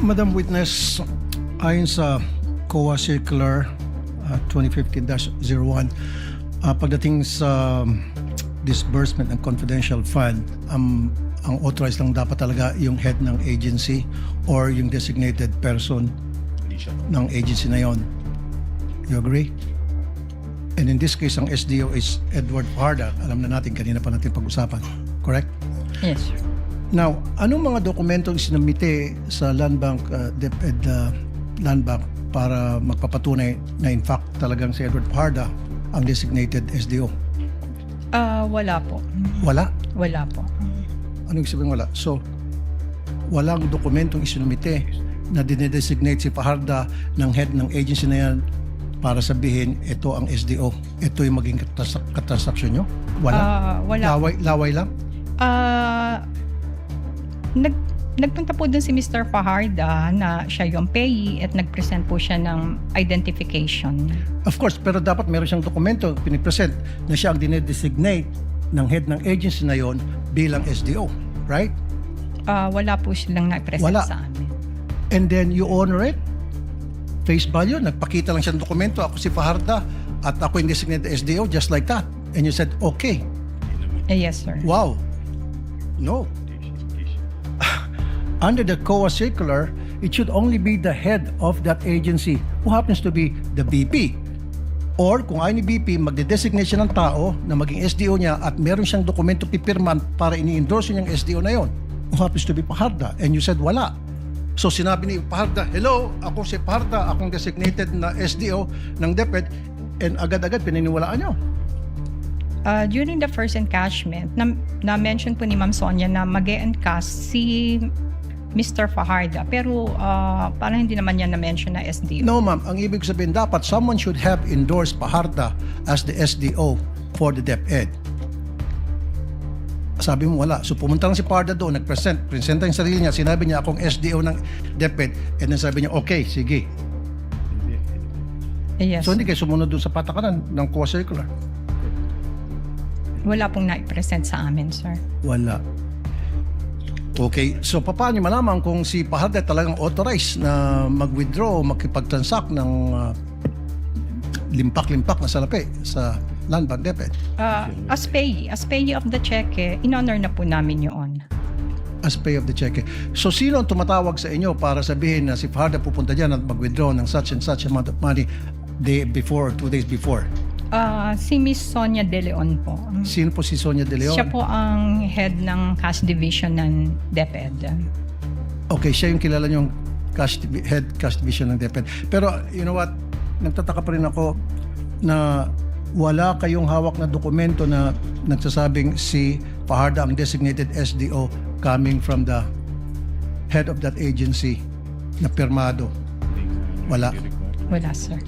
Madam Witness, ayon sa COA Circular 2015-01, pagdating sa disbursement ng confidential fund, ang authorized lang dapat talaga yung head ng agency or yung designated person ng agency na yon. You agree? And in this case, ang SDO is Edward Fajarda. Alam na natin, kanina pa natin pag-usapan. Correct? Yes, sir. Now, anong mga dokumentong sinumite sa Land Bank, DepEd Land Bank para magpapatunay na in fact talagang si Edward Fajarda ang designated SDO? Wala po. Wala? Wala po. Ano ibig sabihin wala? So, walang dokumentong isinumite na dinedesignate si Fajarda ng head ng agency na yan para sabihin ito ang SDO. Ito yung maging katransaksyon nyo? Wala? Wala. Laway lang? Nagpunta po dun si Mr. Fajarda na siya yung payee at nag-present po siya ng identification. Of course, pero dapat meron siyang dokumento pinipresent na siya ang dinedesignate ng head ng agency na yon bilang SDO. Right? Wala po silang na-present Wala. sa amin. And then you honor it? Face value? Nagpakita lang siya ng dokumento, ako si Fajarda at ako yung designated SDO, just like that. And you said, okay. Yes, sir. Wow. No. Under the COA circular, it should only be the head of that agency who happens to be the BP. Or kung ayaw ni BP, magde-designate siya ng tao na maging SDO niya at meron siyang dokumento pipirman para ini-endorse niyang SDO na yon, who happens to be Fajarda. And you said wala. So sinabi ni Fajarda, hello, ako si Fajarda, akong designated na SDO ng DepEd, and agad-agad pininiwalaan niyo. During the first encashment, na-mention po ni Ma'am Sonia na mag-e-encash si Mr. Fajarda. Pero parang hindi naman niya na-mention na SDO. No ma'am, ang ibig sabihin dapat someone should have endorsed Fajarda as the SDO for the DepEd. Sabi mo wala. So pumunta lang si Fajarda doon, presenta yung sarili niya, sinabi niya akong SDO ng DepEd, and then sabi niya, okay, sige. Yes. So hindi kayo sumunod doon sa patakaran ng COA circular? Wala pong na-present sa amin, sir. Wala. Okay, so paano niyo malaman kung si Fajarda talagang authorized na mag-withdraw o makipag-transact ng limpak-limpak na salapi sa Land Bank DepEd? As payee of the check, in-honor na po namin yun. As pay of the check. So sino ang tumatawag sa inyo para sabihin na si Fajarda pupunta dyan at mag-withdraw ng such and such amount of money day before or 2 days before? Si Miss Sonia De Leon po. Sino po si Sonia De Leon? Siya po ang head ng cash division ng DepEd. Okay, siya yung kilala niyong head cash division ng DepEd. Pero you know what, nagtataka pa rin ako na wala kayong hawak na dokumento na nagsasabing si Fajarda ang designated SDO coming from the head of that agency na pirmado. Wala. Wala, sir.